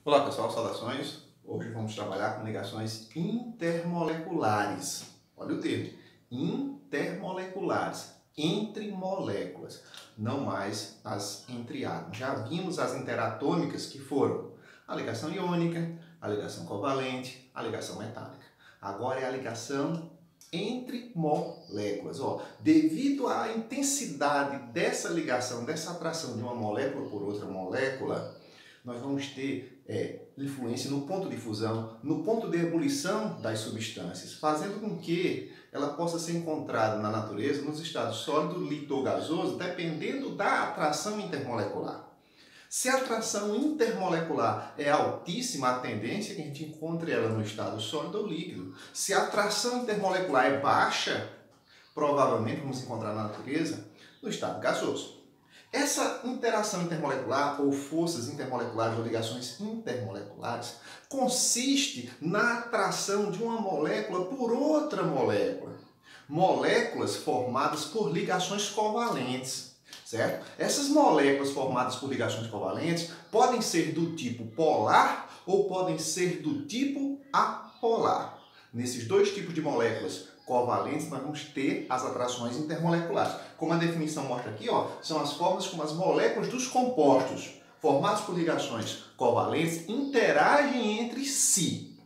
Olá pessoal, saudações. Hoje vamos trabalhar com ligações intermoleculares. Olha o termo, intermoleculares, entre moléculas, não mais as entre átomos. Já vimos as interatômicas que foram a ligação iônica, a ligação covalente, a ligação metálica. Agora é a ligação entre moléculas. Devido à intensidade dessa ligação, dessa atração de uma molécula por outra molécula, nós vamos ter influência no ponto de fusão, no ponto de ebulição das substâncias, fazendo com que ela possa ser encontrada na natureza nos estados sólido, líquido ou gasoso, dependendo da atração intermolecular. Se a atração intermolecular é altíssima, a tendência é que a gente encontre ela no estado sólido ou líquido. Se a atração intermolecular é baixa, provavelmente vamos encontrar na natureza no estado gasoso. Essa interação intermolecular, ou forças intermoleculares ou ligações intermoleculares, consiste na atração de uma molécula por outra molécula. Moléculas formadas por ligações covalentes, certo? Essas moléculas formadas por ligações covalentes podem ser do tipo polar ou podem ser do tipo apolar. Nesses dois tipos de moléculas covalentes, nós vamos ter as atrações intermoleculares. Como a definição mostra aqui, são as formas como as moléculas dos compostos formados por ligações covalentes interagem entre si.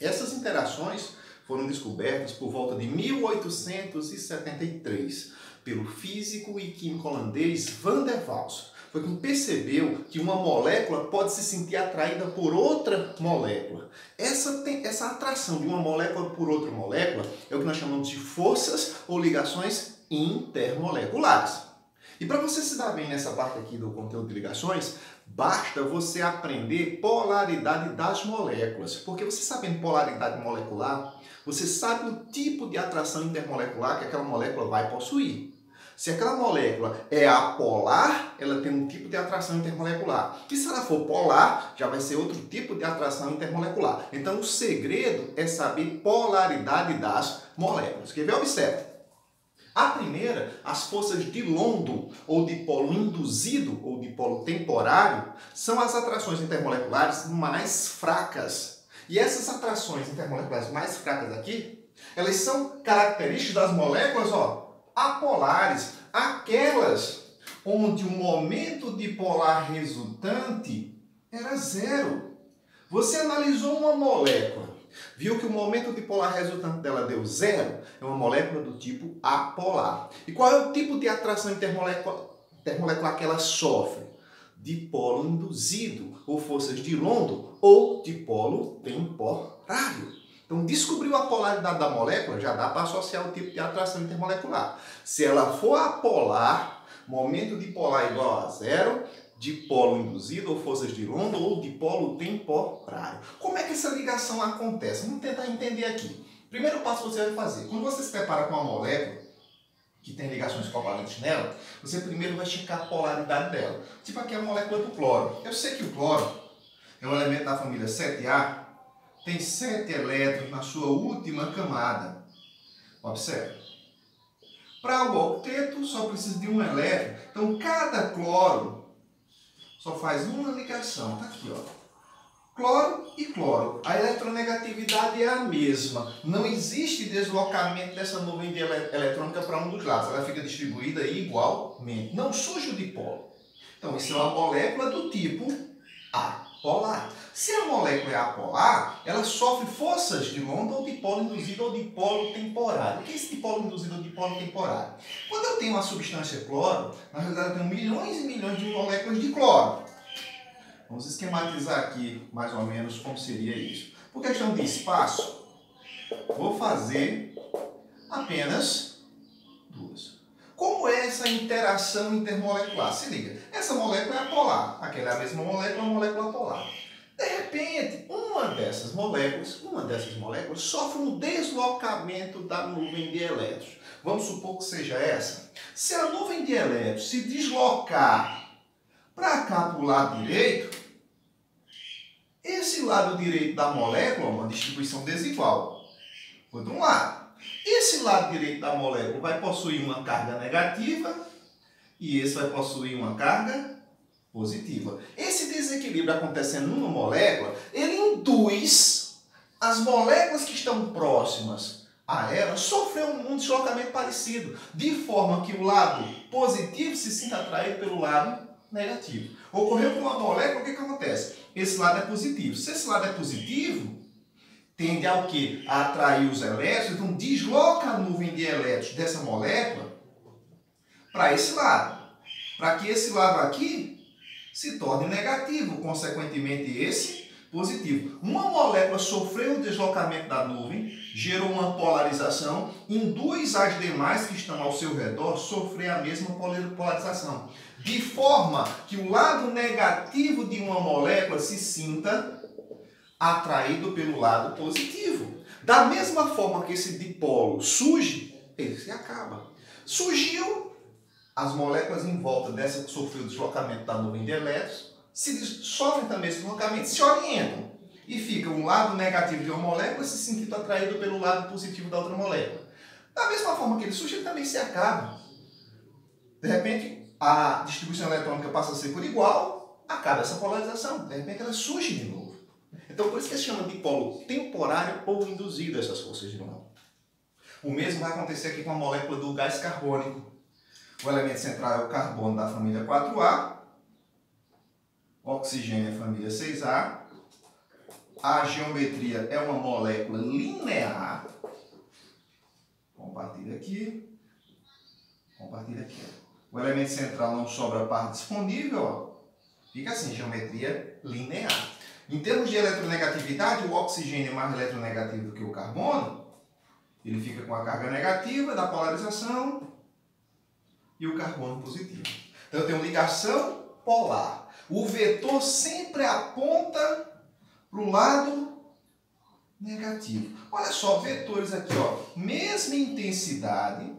Essas interações foram descobertas por volta de 1873 pelo físico e químico holandês Van der Waals. Foi quem percebeu que uma molécula pode se sentir atraída por outra molécula. Essa atração de uma molécula por outra molécula é o que nós chamamos de forças ou ligações intermoleculares. E para você se dar bem nessa parte aqui do conteúdo de ligações, basta você aprender polaridade das moléculas. Porque você sabendo polaridade molecular, você sabe o tipo de atração intermolecular que aquela molécula vai possuir. Se aquela molécula é apolar, ela tem um tipo de atração intermolecular. E se ela for polar, já vai ser outro tipo de atração intermolecular. Então, o segredo é saber polaridade das moléculas. Quer ver? Observe. A primeira, as forças de London, ou dipolo induzido, ou dipolo temporário, são as atrações intermoleculares mais fracas. E essas atrações intermoleculares mais fracas aqui, elas são características das moléculas, apolares, aquelas onde o momento dipolar resultante era zero. Você analisou uma molécula, viu que o momento dipolar resultante dela deu zero, é uma molécula do tipo apolar. E qual é o tipo de atração intermolecular que ela sofre? Dipolo induzido, ou forças de London, ou dipolo temporário. Então, descobriu a polaridade da molécula, já dá para associar o tipo de atração intermolecular. Se ela for apolar, momento dipolar igual a zero, dipolo induzido ou forças de London ou dipolo temporário. Como é que essa ligação acontece? Vamos tentar entender aqui. Primeiro passo que você vai fazer. Quando você se depara com uma molécula que tem ligações covalentes nela, você primeiro vai checar a polaridade dela. Tipo aqui a molécula do cloro. Eu sei que o cloro é um elemento da família 7A, tem 7 elétrons na sua última camada. Observe. Para o octeto, só precisa de um elétron. Então, cada cloro só faz uma ligação. Está aqui, cloro e cloro. A eletronegatividade é a mesma. Não existe deslocamento dessa nuvem de eletrônica para um dos lados. Ela fica distribuída igualmente. Não surge o dipolo. Então, isso é uma molécula do tipo apolar. Se a molécula é apolar, ela sofre forças de London ou dipolo induzido ou dipolo temporário. O que é esse dipolo induzido ou dipolo temporário? Quando eu tenho uma substância cloro, na realidade eu tenho milhões e milhões de moléculas de cloro. Vamos esquematizar aqui mais ou menos como seria isso. Por questão de espaço, vou fazer apenas duas. Como é essa interação intermolecular? Se liga, essa molécula é apolar, aquela é a mesma molécula, a molécula polar. De repente, uma dessas moléculas sofre um deslocamento da nuvem de elétrons. Vamos supor que seja essa. Se a nuvem de elétrons se deslocar para cá para o lado direito, esse lado direito da molécula é uma distribuição desigual. Por um lado. Esse lado direito da molécula vai possuir uma carga negativa e esse vai possuir uma carga positiva. Esse desequilíbrio acontecendo numa molécula, ele induz as moléculas que estão próximas a ela a sofrer um deslocamento parecido, de forma que o lado positivo se sinta atraído pelo lado negativo. Ocorreu com uma molécula, o que acontece? Esse lado é positivo. Se esse lado é positivo, tende ao quê? A atrair os elétrons, então desloca a nuvem de elétrons dessa molécula para esse lado. Para que esse lado aqui se torne negativo, consequentemente esse positivo. Uma molécula sofreu o deslocamento da nuvem, gerou uma polarização, induz as demais que estão ao seu redor a sofrer a mesma polarização. De forma que o lado negativo de uma molécula se sinta atraído pelo lado positivo. Da mesma forma que esse dipolo surge, ele se acaba. Surgiu, as moléculas em volta dessa que sofreu o deslocamento da nuvem de elétrons sofrem também esse deslocamento, se orientam e fica um lado negativo de uma molécula se sentindo atraído pelo lado positivo da outra molécula. Da mesma forma que ele surge, ele também se acaba. De repente, a distribuição eletrônica passa a ser por igual, acaba essa polarização. De repente, ela surge de novo. Então, por isso que se chama de dipolo temporário ou induzido essas forças de Lorentz. O mesmo vai acontecer aqui com a molécula do gás carbônico. O elemento central é o carbono da família 4A, o oxigênio é a família 6A, a geometria é uma molécula linear. Compartilha aqui. Compartilha aqui. O elemento central não sobra par disponível, ó. Fica assim, geometria linear. Em termos de eletronegatividade, o oxigênio é mais eletronegativo do que o carbono. Ele fica com a carga negativa da polarização e o carbono positivo. Então eu tenho ligação polar. O vetor sempre aponta para o lado negativo. Olha só, vetores aqui, ó, mesma intensidade,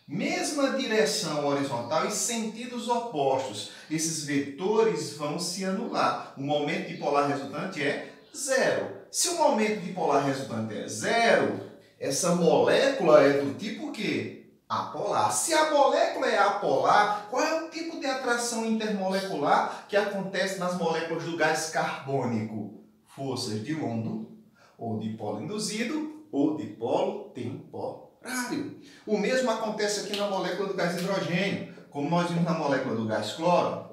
mesma direção horizontal e sentidos opostos. Esses vetores vão se anular. O momento dipolar resultante é zero. Se o momento dipolar resultante é zero, essa molécula é do tipo quê? Apolar. Se a molécula é apolar, qual é o tipo de atração intermolecular que acontece nas moléculas do gás carbônico? Forças de London, ou dipolo induzido, ou dipolo temporário. O mesmo acontece aqui na molécula do gás hidrogênio, como nós vimos na molécula do gás cloro.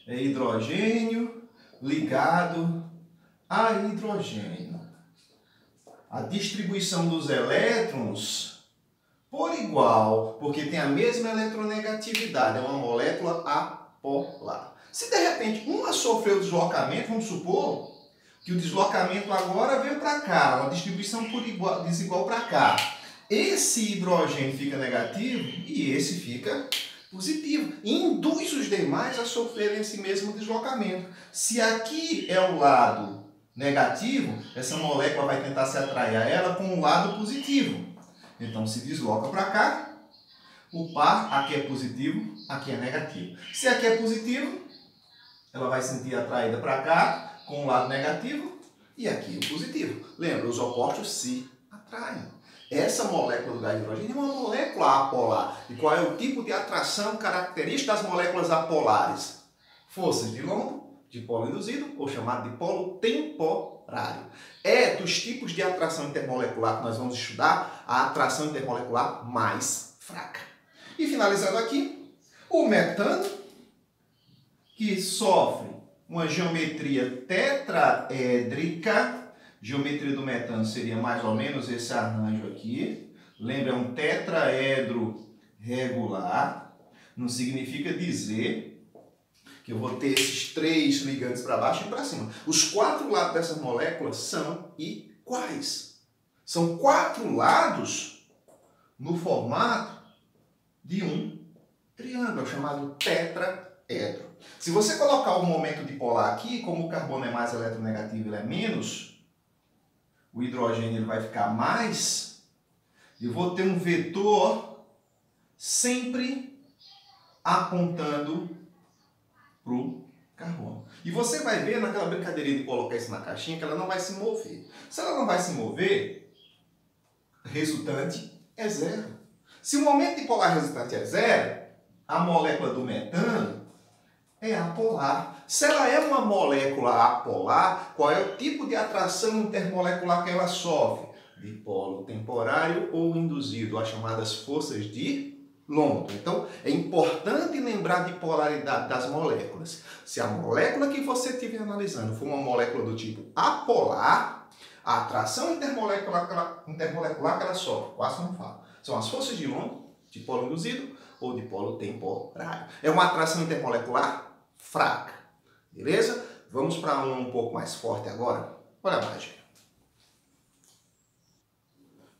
É hidrogênio ligado a hidrogênio. A distribuição dos elétrons por igual, porque tem a mesma eletronegatividade, é uma molécula apolar. Se de repente uma sofreu deslocamento, vamos supor que o deslocamento agora veio para cá, uma distribuição por igual, desigual para cá. Esse hidrogênio fica negativo e esse fica positivo. E induz os demais a sofrerem esse mesmo deslocamento. Se aqui é o lado negativo, essa molécula vai tentar se atrair a ela com o lado positivo. Então se desloca para cá, o par aqui é positivo, aqui é negativo. Se aqui é positivo, ela vai sentir atraída para cá com o lado negativo e aqui o positivo. Lembra, os opostos se atraem. Essa molécula do gás hidrogênio é uma molécula apolar. E qual é o tipo de atração característica das moléculas apolares? Forças de London, dipolo induzido, ou chamado dipolo temporário. É dos tipos de atração intermolecular que nós vamos estudar a atração intermolecular mais fraca. E finalizando aqui, o metano, que sofre uma geometria tetraédrica. Geometria do metano seria mais ou menos esse arranjo aqui. Lembra, é um tetraedro regular. Não significa dizer que eu vou ter esses três ligantes para baixo e para cima. Os quatro lados dessas moléculas são iguais. São quatro lados no formato de um triângulo, chamado tetraedro. Se você colocar o momento dipolar aqui, como o carbono é mais eletronegativo, ele é menos, o hidrogênio ele vai ficar mais, eu vou ter um vetor sempre apontando para o carbono. E você vai ver naquela brincadeirinha de colocar isso na caixinha que ela não vai se mover. Se ela não vai se mover, resultante é zero. Se o momento dipolar resultante é zero, a molécula do metano É apolar. Se ela é uma molécula apolar, qual é o tipo de atração intermolecular que ela sofre? Dipolo temporário ou induzido, as chamadas forças de London. Então, é importante lembrar de polaridade das moléculas. Se a molécula que você estiver analisando for uma molécula do tipo apolar, a atração intermolecular que ela sofre, quase não falo, são as forças de London, dipolo induzido ou dipolo temporário. É uma atração intermolecular fraca, beleza? Vamos para uma um pouco mais forte agora. Olha a mágica.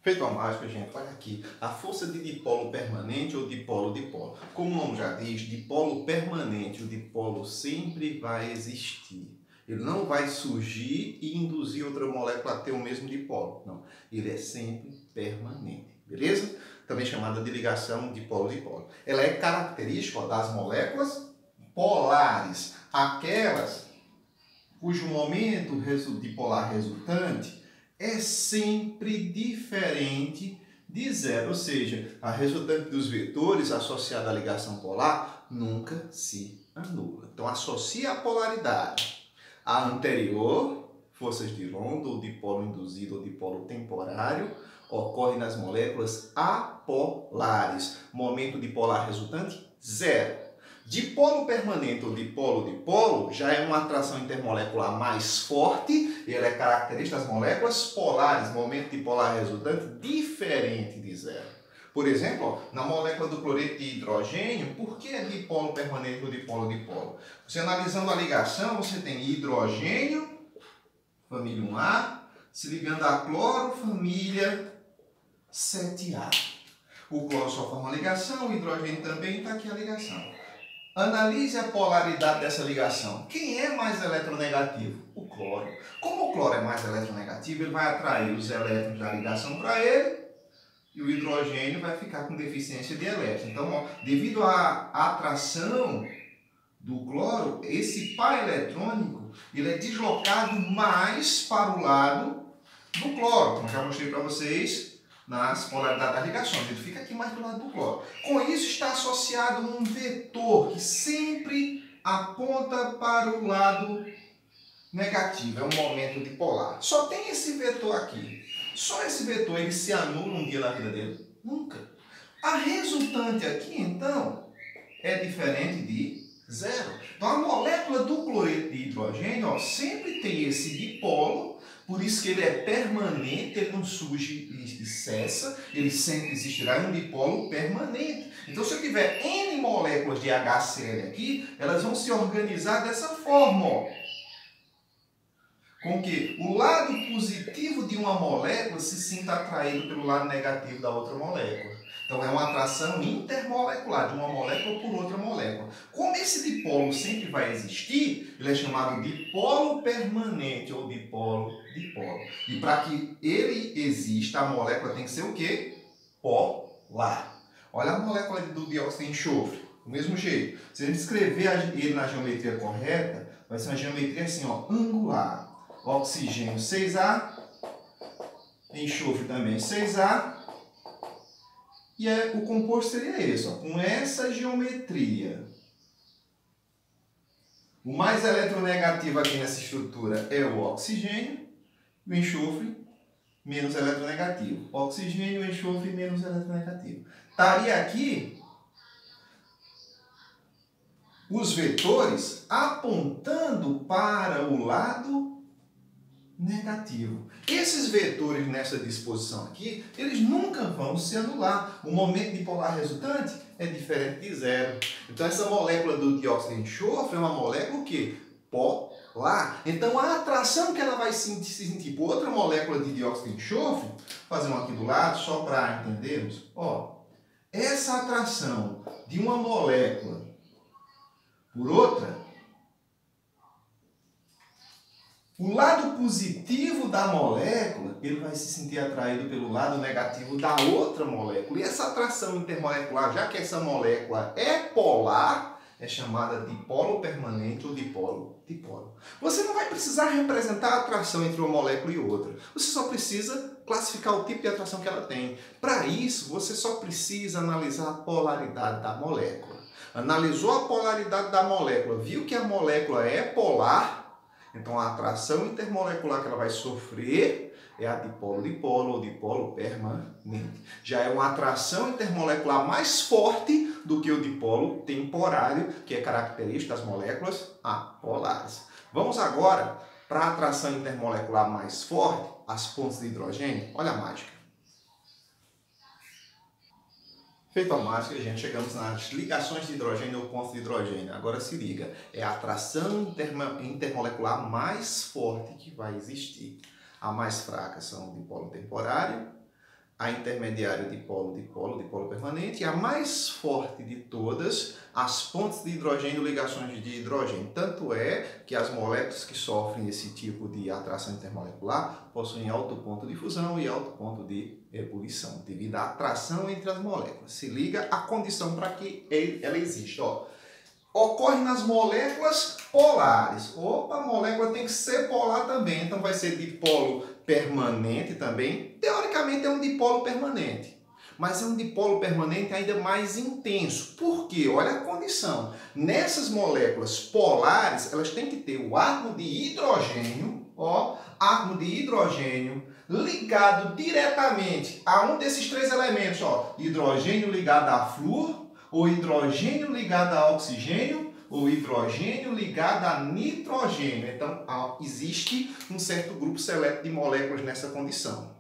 Feito a mágica, gente, olha aqui. A força de dipolo permanente ou dipolo-dipolo. Como o nome já diz, dipolo permanente, o dipolo sempre vai existir. Ele não vai surgir e induzir outra molécula a ter o mesmo dipolo. Não, ele é sempre permanente, beleza? Também chamada de ligação dipolo-dipolo. Ela é característica das moléculas polares, aquelas cujo momento dipolar resultante é sempre diferente de zero, ou seja, a resultante dos vetores associada à ligação polar nunca se anula. Então, associa a polaridade à anterior, forças de London, ou dipolo induzido ou dipolo temporário, ocorre nas moléculas apolares. Momento dipolar resultante, zero. Dipolo permanente ou dipolo-dipolo já é uma atração intermolecular mais forte, e ela é característica das moléculas polares, momento dipolar resultante diferente de zero. Por exemplo, ó, na molécula do cloreto de hidrogênio, por que é dipolo permanente ou dipolo-dipolo? Você analisando a ligação, você tem hidrogênio, família 1A, se ligando a cloro, família 7A. O cloro só forma ligação, o hidrogênio também, está aqui a ligação. Analise a polaridade dessa ligação. Quem é mais eletronegativo? O cloro. Como o cloro é mais eletronegativo, ele vai atrair os elétrons da ligação para ele e o hidrogênio vai ficar com deficiência de elétrons. Então, ó, devido à atração do cloro, esse par eletrônico ele é deslocado mais para o lado do cloro, como eu já mostrei para vocês nas polaridades das ligações. Ele fica aqui mais do lado do cloro. Com isso está associado um vetor que sempre aponta para o lado negativo. É um momento dipolar. Só tem esse vetor aqui. Só esse vetor ele se anula um dia na vida dele? Nunca. A resultante aqui, então, é diferente de zero. Então a molécula do cloreto de hidrogênio ó, sempre tem esse dipolo. Por isso que ele é permanente, ele não surge e cessa, ele sempre existirá em um dipolo permanente. Então, se eu tiver N moléculas de HCl aqui, elas vão se organizar dessa forma, ó. Com que o lado positivo de uma molécula se sinta atraído pelo lado negativo da outra molécula. Então, é uma atração intermolecular de uma molécula por outra molécula. Como esse dipolo sempre vai existir, ele é chamado dipolo permanente ou dipolo-dipolo. E para que ele exista, a molécula tem que ser o quê? Polar. Olha a molécula do dióxido de enxofre. Do mesmo jeito. Se a gente escrever ele na geometria correta, vai ser uma geometria assim, ó, angular. Oxigênio 6A, enxofre também 6A. E o composto seria esse, ó, com essa geometria. O mais eletronegativo aqui nessa estrutura é o oxigênio, e o enxofre menos eletronegativo. Oxigênio, enxofre menos eletronegativo. Estaria aqui os vetores apontando para o lado negativo. Esses vetores nessa disposição aqui, eles nunca vão se anular. O momento dipolar resultante é diferente de zero. Então essa molécula do dióxido de enxofre é uma molécula o quê? Polar. Então a atração que ela vai se sentir por outra molécula de dióxido de enxofre, vou fazer uma aqui do lado só para entendermos. Ó, essa atração de uma molécula por outra, o lado positivo da molécula, ele vai se sentir atraído pelo lado negativo da outra molécula. E essa atração intermolecular, já que essa molécula é polar, é chamada dipolo permanente ou dipolo-dipolo. Você não vai precisar representar a atração entre uma molécula e outra. Você só precisa classificar o tipo de atração que ela tem. Para isso, você só precisa analisar a polaridade da molécula. analisou a polaridade da molécula, viu que a molécula é polar, então a atração intermolecular que ela vai sofrer é a dipolo-dipolo ou dipolo permanente. Já é uma atração intermolecular mais forte do que o dipolo temporário, que é característica das moléculas apolares. Vamos agora para a atração intermolecular mais forte, as pontes de hidrogênio. Olha a mágica. Feito a mágica, gente, chegamos nas ligações de hidrogênio ou pontos de hidrogênio. Agora se liga, é a atração intermolecular mais forte que vai existir. A mais fraca são o dipolo temporário, a intermediária dipolo permanente, e a mais forte de todas, as pontes de hidrogênio, ligações de hidrogênio. Tanto é que as moléculas que sofrem esse tipo de atração intermolecular possuem alto ponto de fusão e alto ponto de ebulição, devido à atração entre as moléculas. Se liga a condição para que ela exista. Ocorre nas moléculas polares. Opa, a molécula tem que ser polar também, então vai ser dipolo permanente também. Teoricamente é um dipolo permanente, mas é um dipolo permanente ainda mais intenso. Por quê? Olha a condição. Nessas moléculas polares, elas têm que ter o átomo de hidrogênio, átomo de hidrogênio ligado diretamente a um desses três elementos, hidrogênio ligado a flúor, ou hidrogênio ligado a oxigênio, ou hidrogênio ligado a nitrogênio. Então, existe um certo grupo seleto de moléculas nessa condição.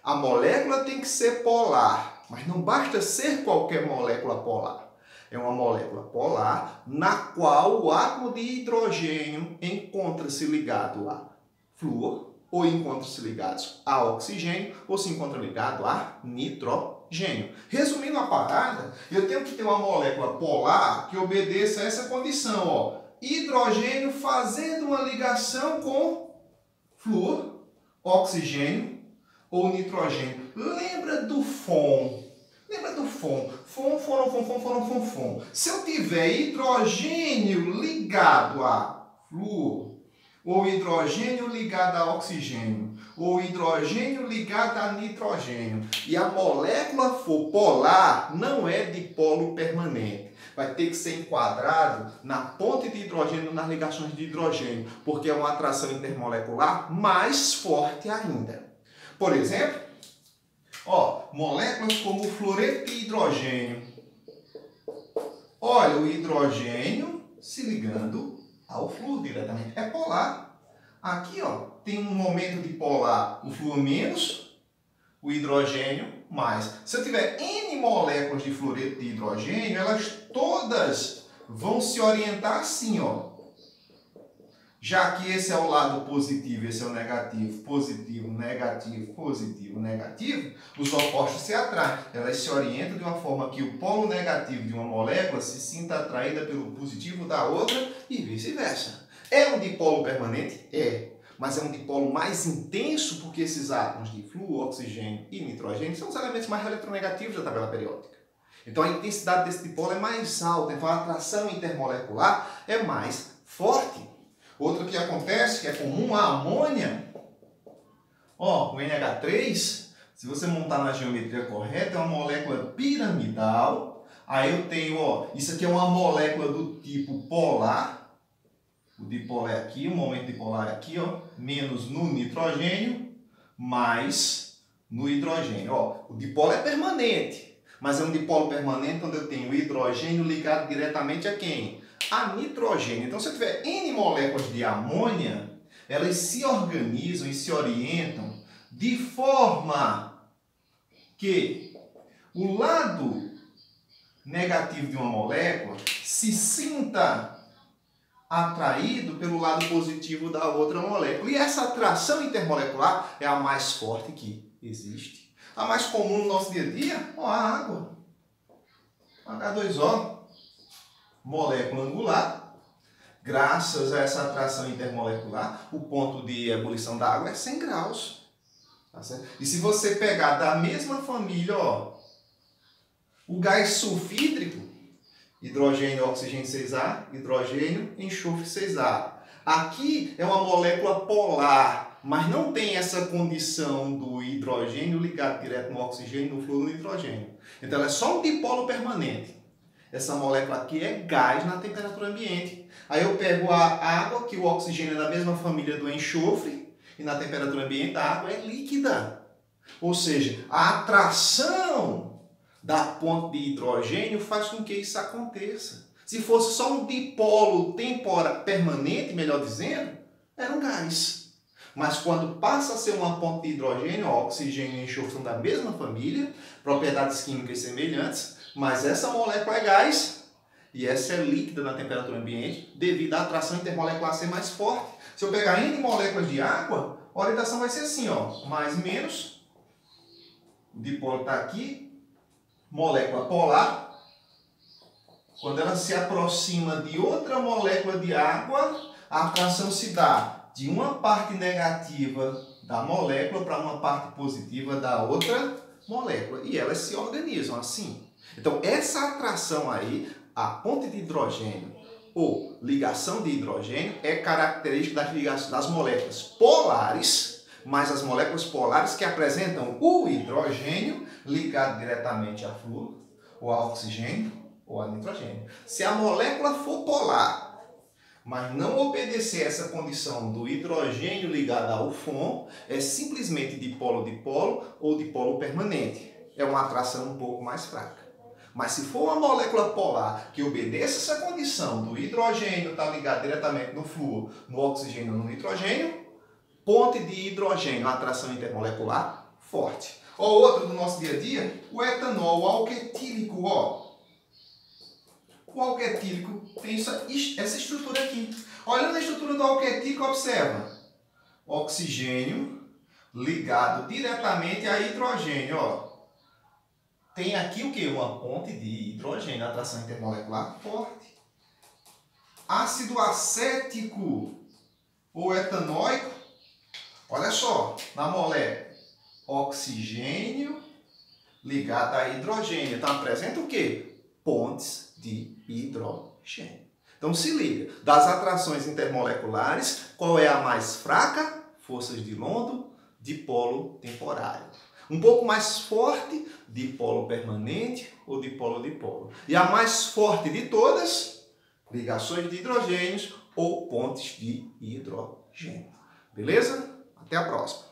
A molécula tem que ser polar, mas não basta ser qualquer molécula polar. É uma molécula polar na qual o átomo de hidrogênio encontra-se ligado a flúor, ou encontra-se ligado a oxigênio, ou se encontra ligado a nitrogênio. Resumindo a parada, eu tenho que ter uma molécula polar que obedeça a essa condição, hidrogênio fazendo uma ligação com flúor, oxigênio ou nitrogênio. Lembra do FON? Lembra do FON? FON. Se eu tiver hidrogênio ligado a flúor, ou hidrogênio ligado a oxigênio, ou hidrogênio ligado a nitrogênio, e a molécula for polar, não é dipolo permanente. Vai ter que ser enquadrado na ponte de hidrogênio, nas ligações de hidrogênio, porque é uma atração intermolecular mais forte ainda. Por exemplo, moléculas como o fluoreto de hidrogênio. Olha, o hidrogênio se ligando ao flúor diretamente. É polar. Aqui, tem um momento de polar, o flúor menos, o hidrogênio mais. Se eu tiver N moléculas de fluoreto de hidrogênio, elas todas vão se orientar assim, Já que esse é o lado positivo, esse é o negativo, positivo, negativo, positivo, negativo, os opostos se atraem. Elas se orientam de uma forma que o polo negativo de uma molécula se sinta atraída pelo positivo da outra e vice-versa. É um dipolo permanente? É. Mas é um dipolo mais intenso porque esses átomos de flúor, oxigênio e nitrogênio são os elementos mais eletronegativos da tabela periódica. Então a intensidade desse dipolo é mais alta, então a atração intermolecular é mais forte. Outro que acontece, que é comum, a amônia, o NH3, se você montar na geometria correta, é uma molécula piramidal. Aí eu tenho, isso aqui é uma molécula do tipo polar. O dipolo é aqui, o momento dipolar é aqui, menos no nitrogênio, mais no hidrogênio. O dipolo é permanente, mas é um dipolo permanente onde eu tenho o hidrogênio ligado diretamente a quem? A nitrogênio. Então, se eu tiver N moléculas de amônia, elas se organizam e se orientam de forma que o lado negativo de uma molécula se sinta atraído pelo lado positivo da outra molécula. E essa atração intermolecular é a mais forte que existe. A mais comum no nosso dia a dia, a água. H2O. Molécula angular. Graças a essa atração intermolecular, o ponto de ebulição da água é 100 graus. Tá certo? E se você pegar da mesma família, o gás sulfídrico, hidrogênio, oxigênio 6A, hidrogênio, enxofre 6A. Aqui é uma molécula polar, mas não tem essa condição do hidrogênio ligado direto no oxigênio, no flúor, no nitrogênio. Então ela é só um dipolo permanente. Essa molécula aqui é gás na temperatura ambiente. Aí eu pego a água, que o oxigênio é da mesma família do enxofre, e na temperatura ambiente a água é líquida. Ou seja, a atração da ponte de hidrogênio faz com que isso aconteça. Se fosse só um dipolo permanente, melhor dizendo, era um gás. Mas quando passa a ser uma ponte de hidrogênio, o oxigênio e o enxofre são da mesma família, propriedades químicas semelhantes, mas essa molécula é gás e essa é líquida na temperatura ambiente devido à atração intermolecular ser mais forte. Se eu pegar N moléculas de água, a orientação vai ser assim, ó, mais menos, o dipolo está aqui, molécula polar. Quando ela se aproxima de outra molécula de água, a atração se dá de uma parte negativa da molécula para uma parte positiva da outra molécula. E elas se organizam assim. Então, essa atração aí, a ponte de hidrogênio ou ligação de hidrogênio, é característica das moléculas polares, mas as moléculas polares que apresentam o hidrogênio ligado diretamente a flúor, ou a oxigênio, ou a nitrogênio. Se a molécula for polar, mas não obedecer essa condição do hidrogênio ligado ao FON, é simplesmente dipolo-dipolo ou dipolo permanente. É uma atração um pouco mais fraca. Mas se for uma molécula polar que obedeça essa condição do hidrogênio estar ligado diretamente no flúor, no oxigênio ou no nitrogênio, ponte de hidrogênio, atração intermolecular forte. Ó, outro do nosso dia a dia, o etanol, o alquetílico, ó. O alquetílico tem essa estrutura aqui. Olhando a estrutura do alquetílico, observa. Oxigênio ligado diretamente a hidrogênio, ó. Tem aqui o que? Uma ponte de hidrogênio, atração intermolecular forte. Ácido acético ou etanóico. Olha só, na molécula, oxigênio ligado a hidrogênio. Então apresenta o quê? Pontes de hidrogênio. Então se liga, das atrações intermoleculares, qual é a mais fraca? Forças de London, dipolo temporário. Um pouco mais forte, dipolo permanente ou dipolo-dipolo. E a mais forte de todas, ligações de hidrogênios ou pontes de hidrogênio. Beleza? Até a próxima.